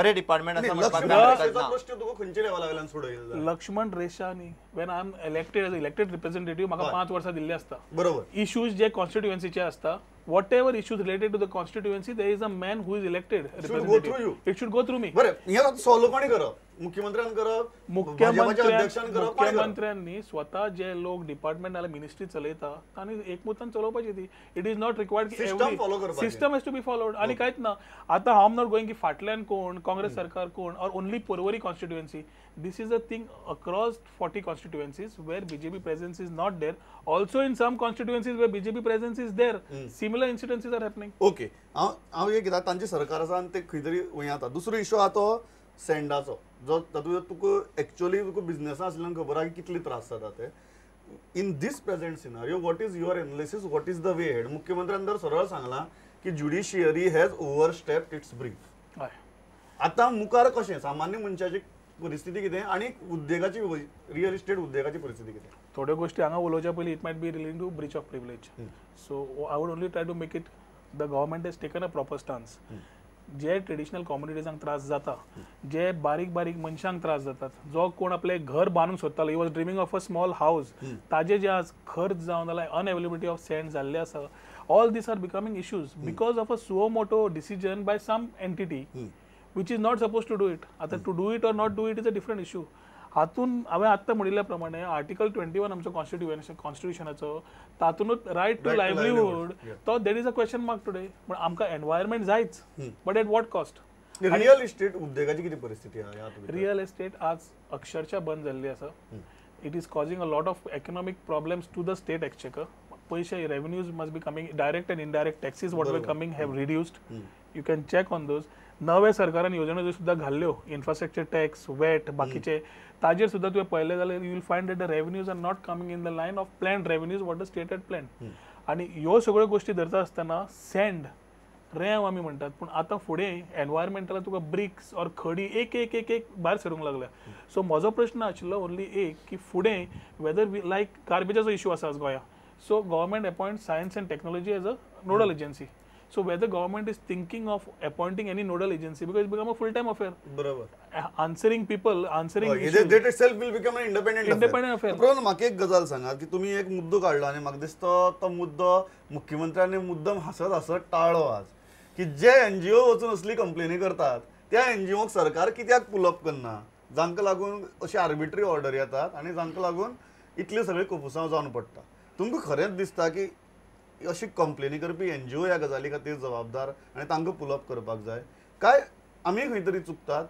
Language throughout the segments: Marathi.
बरे डिपार्टमेंट आसा म्हणपाक प्रश्न तुका खंयच्या लेवलावेल्यान सोडयला लक्ष्मण रेशानी when I am elected as elected representative म्हाका 5 वर्सां दिल्ली आसता बरोबर इश्यूज जे कॉन्स्टिट्युएन्सीचे असता whatever issues related to the constituency there is a man who is elected representative it should go through me बरे हे सॉल्व कोणी करप मुख्यमंत्र्यान करप अध्यक्षान करप मुख्यमंत्र्यांनी स्वतः जे लोक डिपार्टमेंट नाल्यार मिनिस्ट्री चलयता तांणी एकमुतान चलोवपाची ती इट इज नॉट रिक्वायर्ड की system has to be followed आणि कांयच ना आता हांव नॉट गोइंग की फाटल्यान कोण काँग्रेस सरकार कोण और only Porvorim constituency this is a thing across 40 constituencies where BJP presence is not there. Also in some constituencies where BJP presence is there, similar incidences are happening. Okay. हांव एक कित्याक तांचे सरकार आसा आनी ते खंय तरी वय आता दुसरो इश्यू आहा तो सँडाचो जो तातूंत तुका एक्चुअली तुका बिझनेसा आसल्यान खबर आहा की कितले त्रास जाता ते in this present scenario what is your analysis what is the way head मुख्यमंत्र्यान तर सरळ सांगला की judiciary has overstepped its brief आता मुखार कशें सामान्य मनशाची परिस्थिती कितें आणि उद्योगाची रियल इस्टेट उद्योगाची परिस्थिती कितें थोड्यो गोष्टी हांगा उलोवच्या पयलीं it might be related to breach of privilege so I would only try to make it the government has taken a proper stance जे ट्रेडिशनल कम्युनिटीजांक त्रास जाता जे बारीक बारीक मनशांक त्रास जातात जो कोण आपले घर बांदूंक सोदतालो he was dreaming of a small house ताजे जे आज खर्च जावन जाल्यार अनअवेलेबिलिटी ऑफ सँड जाल्ले आसा all this are becoming issues because of a suo motu decision by some entity which is not supposed to do it. आता to do it or not do it is a different issue. हातून हांवें आत्तां म्हणिल्ल्या प्रमाणे आर्टिकल 21 आमचो कॉन्स्टिट्युशनाचो तातूंत रायट टू लायव्हलीहूड तो देर is a question mark today पण आमकां एनवायरमेंट जायच but at what cost real estate उद्योगाची किती परिस्थिती आहे रियल एस्टेट आज अक्षरशः बंद जाल्ली आसा it is causing a lot of economic problems to the state exchequer पैसे revenues must be coming direct and indirect taxes what were coming have reduced you can check on those नव्या सरकारान योजना सुद्धा घाल्ल्यो इन्फ्रास्ट्रक्चर टॅक्स वेट बाकीचे ताजेर सुद्धा तुवें पळयलें जाल्यार you will find that the revenues are not coming in the line of plan revenues what the state had plan आनी ह्यो सगळ्यो गोष्टी धरता आसतना सँड रेंव आमी म्हणटात पूण आतां फुडें एनवायरमेंटला तुका ब्रिक्स और खडी एक एक एक एक भायर सरूंक लागल्या सो म्हजो प्रश्न आशिल्लो ओन्ली एक की फुडें वेदर वी लायक गार्बेजाचो इश्यू आसा गोंया so government appoint science end technology as a nodal agency So whether government is thinking of appointing any nodal agency because it's become a full-time affair. बरोबर. Answering people, answering issues. That itself will become an independent affair. पण म्हाका एक गजाल सांगात की तुम्ही एक मुद्दो काढला आणि म्हाका दिसता तो मुद्दो मुख्यमंत्र्याने मुद्दम हसत हसत टाळलो आज की जे एनजीओ वचून असली कंप्लेनी करतात त्या एनजीओक सरकार कित्याक पुल अप करना जांका लागून अशी आर्बिट्री ऑर्डर येतात आणि जांका लागून इतले सगळे कपुसांव जावन पडटा तुमकां खरेंच दिसता की अशी कंप्लेनी करपी एनजीओ ह्या गजाली खातीर जबाबदार आनी तांकां पुलअप करपाक जाय काय आमी खंय तरी चुकतात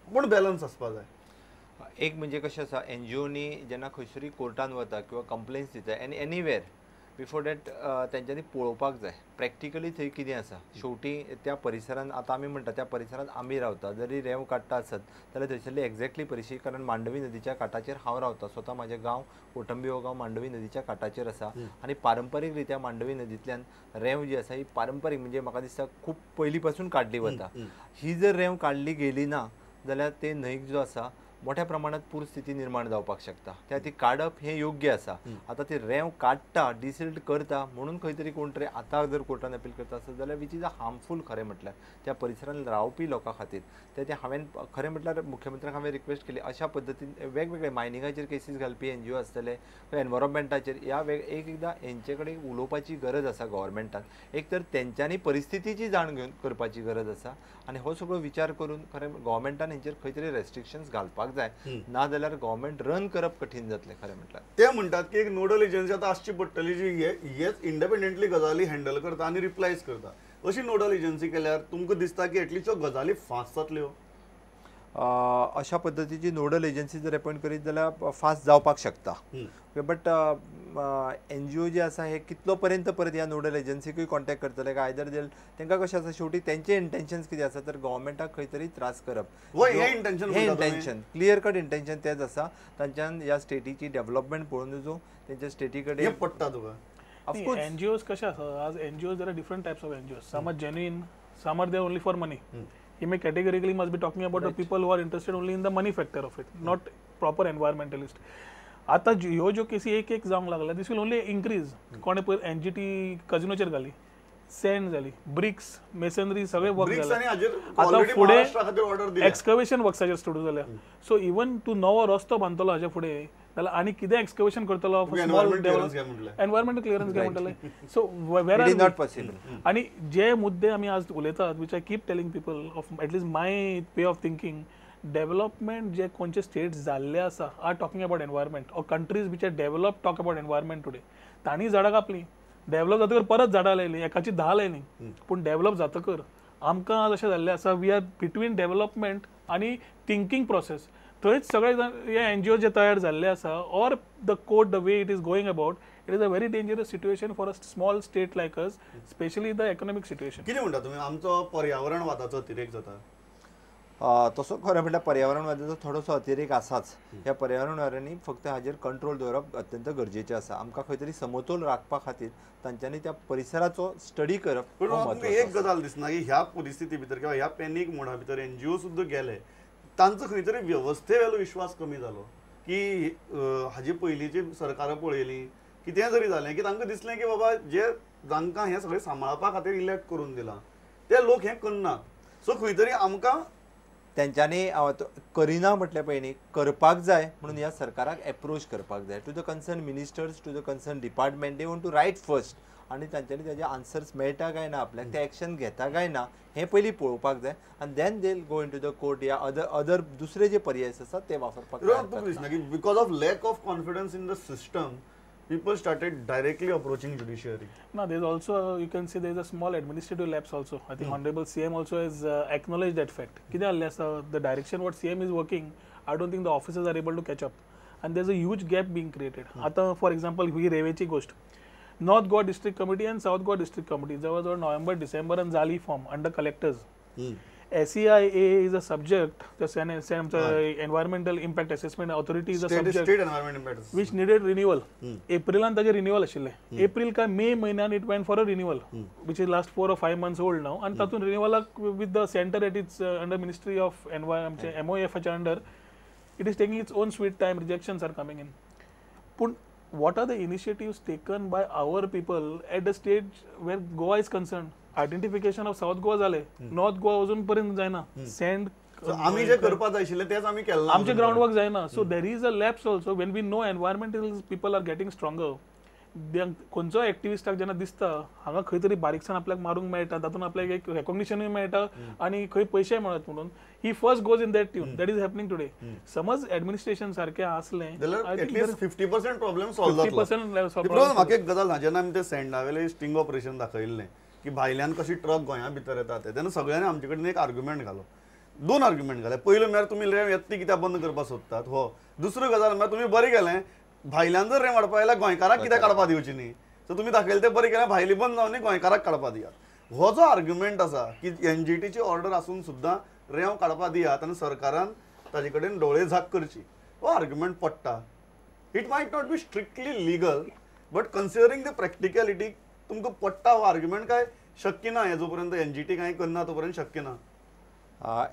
पूण बॅलन्स आसपाक जाय एक म्हणजे कशें आसा एनजीओनी जेन्ना खंयसरी कोर्टान वता किंवा कंप्लेन्स दिता एनीवेर बिफोर डॅट तेंच्यांनी पळोवपाक जाय प्रॅक्टिकली थंय कितें आसा शेवटी त्या परिसरांत आतां आमी म्हणटा त्या परिसरांत आमी रावता जरी रेंव काडटा आसत जाल्यार थंयसरली एक्झॅक्टली परिस्थिती कारण मांडवी नदीच्या कांठाचेर हांव रावता स्वता म्हजें गांव कोटंबी हो गांव मांडवी नदीच्या कांठाचेर आसा आनी पारंपारीक रित्या मांडवी नदींतल्यान रेंव जी आसा ही पारंपारीक म्हणजे म्हाका दिसता खूब पयलीं पासून काडली वता ही जर रेंव काडली गेली ना जाल्यार ते न्हंयक जो आसा मोठ्या प्रमाणात पूर स्थिती निर्माण जावपाक शकता त्या ती काडप हे योग्य आसा आता ती रेंव काडटा डिसिल्ट करता म्हणून खंय तरी कोण तरी आतां जर कोर्टान अपील करता आसत जाल्यार विच इज अ हार्मफूल खरें म्हटल्यार त्या परिसरांत रावपी लोकां खातीर ते हांवें खरें म्हटल्यार मुख्यमंत्र्याक हांवें रिक्वेस्ट केली अशा पद्दतीन वेगवेगळे मायनिंगाचेर केसीस घालपी एनजीओ आसतले एनवायरमेंटाचेर ह्या एकदां हेंचे कडेन उलोवपाची गरज आसा गव्हर्मेंटान एक तर तेंच्यांनी परिस्थितीची जाण घेवन करपाची गरज आसा आनी हो सगळो विचार करून खरें गव्हर्मेंटान हेंचेर खंय तरी रेस्ट्रिक्शन्स घालपाक जाय ना जाल्यार गव्हर्मेंट रन करप कठीण जातलें खरें म्हटल्यार ते म्हणटात की एक नोडल एजन्सी आतां आसची पडटली जी हेच इंडिपेंडंटली गजाली हँडल करता आनी रिप्लायज करता अशी नोडल एजन्सी केल्यार तुमकां दिसता की एटलिस्ट गजाली फास्ट जातल्यो अशा पद्दतीची नोडल एजन्सी जर अपॉइंट करीत जाल्यार फास्ट जावपाक शकता बट एनजीओ जे आसा हे कितलो पर्यंत परत ह्या नोडल एजन्सीकूय कॉन्टॅक्ट करतले काय आयदर तेंकां कशें आसा शेवटी तेंचे इंटेन्शन्स कितें आसा तर गव्हर्मेंटाक खंय तरी त्रास करप हे इंटेन्शन क्लियर कट इंटेन्शन तेच आसा तांच्यान ह्या स्टेटीची डेव्हलपमेंट पळोवन नजो तेंच्या स्टेटी कडेन पडटा तुका ऑफकोर्स एनजीओज कशे आसा आज NGOs there are different types of NGOs some are genuine some are there only for money he may categorically must be talking about the people who are interested only in the money factor of it not proper environmentalist आता ह्यो ज्यो केसी एक एक जावंक लागला दिस विल ओनली इन्क्रीज कोणे पयर एनजीटी कजिनोचेर घाली सँड जाली, ब्रिक्स, मेसनरी सगळे वर्क ब्रिक्स आणि जाले. हाजेर आता already फुडें महाराष्ट्रा खातीर ऑर्डर दिल्या. एक्सकवेशन वर्क्साचेर सुरू जाल्या. सो इवन तूं नवो रस्तो बांदतलो हाजे फुडें जाल्यार आनी कितें एक्सकवेशन करतलो environment clearance घे म्हटलें. एनवायरमेंटल क्लियरन्स घे म्हणटले. So where it is or not possible. आणि जे मुद्दे आमी आज उलयतात which I keep telling people of at least my way of thinking, development जे खंयचे स्टेट्स जाल्ले आसा are talking about environment, or countries which are develop talk about environment today. तांणी झाडां कापली, डेव्हलप जातकर परत झाडां लायली, एकाची 10 लायली. पूण डेव्हलप जातकर आमकां आज अशें जाल्लें आसा वी आर बिटवीन डेव्हलपमेंट आनी थिंकींग प्रोसेस. थंयच सगळे हे एनजीओ जे तयार जाल्ले आसा or the code the way it is going about, it is a very dangerous situation for a small state like us, specially the economic situation. कितें म्हणटा तुमी, आमचो पर्यावरणवादाचो अतिरेक जाता? तसो खरें म्हटल्यार पर्यावरणवादाचो थोडोसो अतिरेक आसाच. ह्या पर्यावरणवाद्यांनी फक्त हाजेर कंट्रोल दवरप अत्यंत गरजेचें आसा. आमकां खंय तरी समतोल राखपा खातीर तांच्यांनी त्या परिसराचो स्टडी करप पण हो म्हाका म्हत्वाचो एक आसा. गजाल दिसना की ह्या परिस्थिती भितर किंवा ह्या पॅनीक मोडा भितर एनजीओ सुद्दां गेले, तांचो खंय तरी व्यवस्थे वेलो विश्वास कमी जालो की हाजी पयलींची सरकारां पळयलीं, कितें जरी जालें की तांकां दिसलें की बाबा जे जांकां हें सगळें सांबाळपा खातीर इलेक्ट करून दिलां ते लोक हें करनात. सो खंय तरी आमकां तेंच्यांनी करिना म्हटल्या पयलीं करपाक जाय म्हणून ह्या सरकाराक एप्रोच करपाक जाय to the concern ministers, to the concern department. They want to write first आनी तांच्यांनी तेजे आन्सर्स मेळटा काय ना, आपल्याक ते एक्शन घेता काय ना हें पयलीं पळोवपाक जाय. आनी then they go into the court या अदर दुसरे जे पर्याय आसात ते वापरपाक दिसना की because of lack of confidence in the system people started directly approaching judiciary. No, there's also, you can say there's a small administrative lapse also. I think Honorable CM also has acknowledged that fact. The direction what CM is working, I don't think the officers are able to catch up. And there's a huge gap being created. आता for example, ही रेवेची गोष्ट. North Goa District Committee and South Goa District Committee, जवळजवळ नोव्हेंबर डिसेंबर आणि झाली form under collectors. SEIA is a subject, the Environmental Impact Assessment Authority is a subject state environment impact which needed renewal. April and ताजे renewal आशिल्ले. April का May महिन्यान it went for a renewal, which is last 4 or 5 months old now. And तातून renewal with the center at its under Ministry of Environment, MOF under, it is taking its own sweet time. Rejections are coming in. But what are the initiatives taken by our people at the stage where Goa is concerned? Identification of south Goa जाले, नॉर्थ गोवा अजून पर्यंत जायना. सँड आमी जे करपाक जाय आशिल्ले तेच आमी केलें ना, आमचे ग्राउंड वर्क जायना. So there is a lapse also when we know environmental people are getting stronger. खंयचो एक्टिविस्टाक जेन्ना दिसता हांगा खंय तरी बारीकसाण आपल्याक मारूंक मेळटा, तातूंत आपल्याक एक रेकॉग्निशनूय मेळटा आनी खंय पयशे मेळत म्हणून he first goes in that tune. That is happening today. समज ऍडमिनिस्ट्रेशन सारकें आसलें जाल्यार एटलीस्ट 50% प्रॉब्लेम सॉल्व जातलो. म्हाका एक गजाल ना, जेन्ना आमी ते सँडावेले स्टिंग ऑपरेशन दाखयल्लें की भायल्यान कशी ट्रक गोंया भितर येतात तेन्ना सगळ्यांनी आमचे कडेन एक आर्ग्युमेंट घालो, 2 आर्ग्युमेंट घाले. पयलो म्हळ्यार तुमी रेंव येता ती कित्याक बंद करपाक सोदतात, हो. दुसरो गजाल म्हळ्यार तुमी बरें केलें, भायल्यान जर रेंव हाडपा आयल्यार गोंयकारांक कित्याक काडपा दिवची न्ही. सो तुमी दाखयलें तें बरें केलें, भायली बंद जावन गोंयकारांक काडपा दियात. हो जो आर्ग्युमेंट आसा की एनजीटीची ऑर्डर आसून सुद्दां रेंव काडपा दियात आनी सरकारान ताजे कडेन डोळे झाक करची, हो आर्ग्युमेंट पडटा. It might not be strictly legal, but considering the practicality तुमकां पडटा हो आर्ग्युमेंट काय शक्य ना. हे जोपर्यंत एनजीटी कांय करना तोपर्यंत शक्य ना.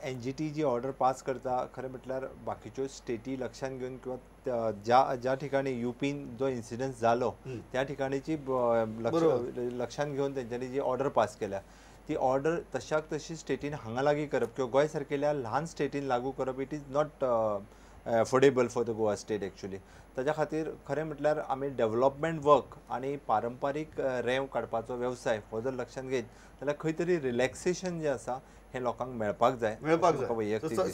एनजीटी जी ऑर्डर पास करता खरें म्हटल्यार बाकीच्यो स्टेटी लक्षांत घेवन किंवा ज्या ठिकाणी युपीन जो इन्सिडन्स जालो त्या ठिकाणीची लक्षांत घेवन तेंच्यांनी जी ऑर्डर पास केल्या ती ऑर्डर तशाक तशी स्टेटीन हांगा लागीं करप किंवा गोंय सारकेल्या ल्हान स्टेटीन लागू करप it is not affordable for the Goa state actually. ताच्या खातीर खरें म्हटल्यार आमी डेव्हलपमेंट वर्क आनी पारंपारीक रेंव काडपाचो वेवसाय हो जर लक्षांत घेत जाल्यार खंय तरी रिलॅक्सेशन जें आसा हें लोकांक मेळपाक जाय.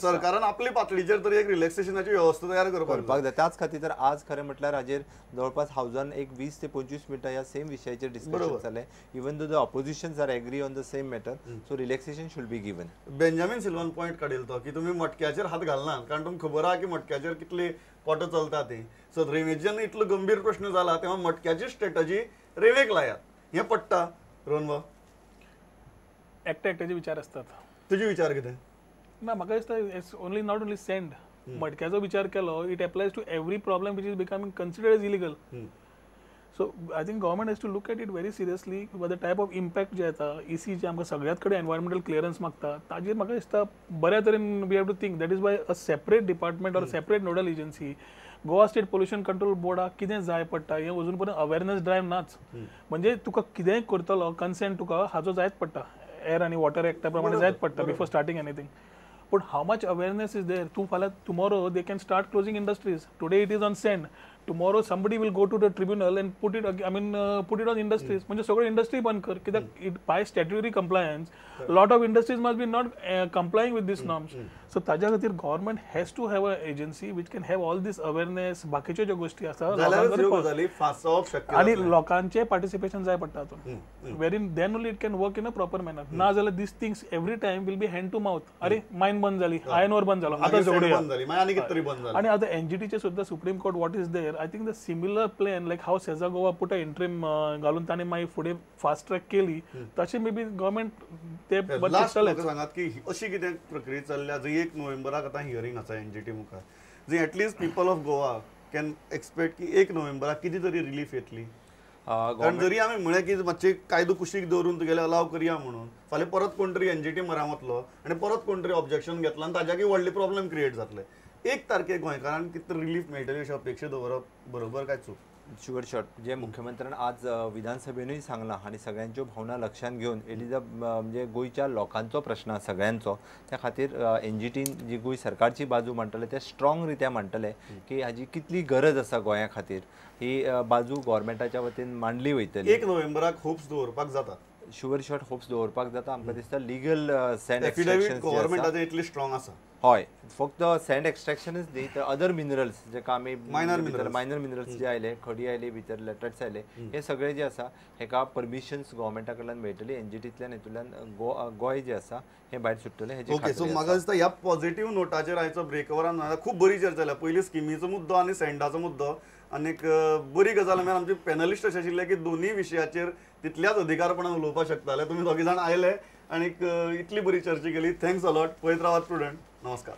सरकारान आपली पातळीचेर तरी एक रिलॅक्सेशनाची वेवस्था तयार करपाक जाय. त्याच खातीर तर आज खरें म्हटल्यार हाजेर जवळपास हावजान एक 20 ते 25 मिनटां ह्या सेम विशयाचेर डिस्कशन जालें. Even though the oppositions are agree on the same matter. So relaxation should be given. Benjamin Silvan point काडिल्लो तो की तुमी मटक्याचेर हात घालनात कारण तुमकां खबर आहा की मटक्याचेर कितली पोटां चलता ती. सो रेवेंचेन इतलो गंभीर प्रश्न जाला तेव्हा मटक्याची स्ट्रॅटजी रेवेक लायात. हें पडटा रोहन एकट्याचे विचार असतात. तुझे विचार कितें? ना म्हाका दिसता it's only not only sand. मटक्याचो विचार केलो it applies to every problem which is becoming considered as illegal. So I think government has to look at it very seriously. The type of impact जे येता EC जे आमकां सगळ्यात कडेन एनवायरमेंटल क्लियरन्स मागता ताजेर म्हाका दिसता बऱ्या तरेन we have to think. That is why a separate department or separate nodal agency Goa state pollution control बोर्डाक कितें जाय पडटा हें अजून पर्यंत अवेरनेस ड्रायव्ह नाच. म्हणजे तुका कितेंय करतलो कन्सेंट तुका हाजो जायत पडटा, एअर आनी वॉटर एक्टा प्रमाणे जायत पडटा before starting anything. But how much awareness is there? Tomorrow they can start closing industries. Today it is on sand. Tomorrow somebody will go to the tribunal and put it on industries. म्हणजे सगळे इंडस्ट्री बंद कर कित्याक by statutory compliance lot of industries must be not complying with these norms. So ताज्या खातीर government has to have an agency which can have all this awareness. बाकीच्यो ज्यो गोष्टी आसा आणि लोकांचे पार्टिसिपेशन जाय पडटा हातून, wherein then only it can work in a proper manner. ना जाल्यार these things every time will be hand to mouth. अरे माइन बंद झाली, आयर्न ओर बंद झालो, आता जोडूया. आणि आता एनजीटीचे सुद्धा supreme court what is there, I think the similar plan like how सेजा गोवा पुट अ इंट्रीम घालून ताणें मागीर फुडें फास्ट ट्रॅक केली, तशें मे बी गव्हर्मेंट ते सांगात की अशी कितें प्रक्रिया चल्ल्या जंय 1 नोव्हेंबराक आतां हियरिंग आसा एनजीटी मुखार, जंय at least people of Goa can expect की 1 नोव्हेंबराक कितें तरी रिलीफ येतली. कारण जरी आमी म्हळें की मातशे कायदो कुशीक दवरून तुगेले अलाव करया म्हणून, फाल्यां परत कोण तरी एनजीटी मरां वतलो आनी परत कोण तरी ऑब्जेक्शन घेतला आनी ताज्याकय व्हडले प्रॉब्लेम क्रिएट जातले. 1 तारखेक गोंयकारांक कितें तरी रिलीफ मेळटली अशी अपेक्षा दवरप बरोबर काय चूक? शुअर शॉट जे मुख्यमंत्र्यान आज विधानसभेनूय सांगलां आनी सगळ्यांच्यो भावना लक्षांत घेवन म्हणजे गोंयच्या लोकांचो प्रश्न सगळ्यांचो, त्या खातीर एनजीटीन जी गोंय सरकारची बाजू मांडटले ते स्ट्रॉंग रित्या मांडटले की हाजी कितली गरज आसा गोंया खातीर, ही बाजू गव्हर्मेंटाच्या वतीन मांडली वयतली. 1 नोव्हेंबराक होप्स दवरपाक जाता. शुअर शॉट होप्स दवरपाक जाता. आमकां दिसता लिगल सँड एक्सट्रॅक्शन गव्हर्मेंटाचें इतली स्ट्रॉंग आसा. हय, फक्त सँड एक्सट्रॅक्शनच न्ही तर अदर मिनरल्स जेका आमी मायनर मिनरल्स जे आयले, खडी आयली भितर, लेटर्स आयले, हे सगळे जे आसा हेका परमिशन्स गव्हर्मेंटा कडल्यान मेळटली. एनजीटींतल्यान हेतूंतल्यान गोंय जे आसा हे भायर सुट्टले. ओके, सो म्हाका दिसता ह्या पॉझिटिव्ह नोटाचेर आयचो ब्रेकओवरान खूब बरी चर्चा जाल्या. पयली स्किमीचो मुद्दो आनी सँडाचो मुद्दो, आनीक बरी गजाल म्हळ्यार आमचे पॅनलिस्ट अशे आशिल्ले की दोनूय विशयाचेर तितल्याच अधिकारपणान उलोवपाक शकताले. तुमी दोगी जाण आयले आनीक इतली बरी चर्चा केली. Thanks a lot. पळयत रावात स्टुडंट. नमस्कार.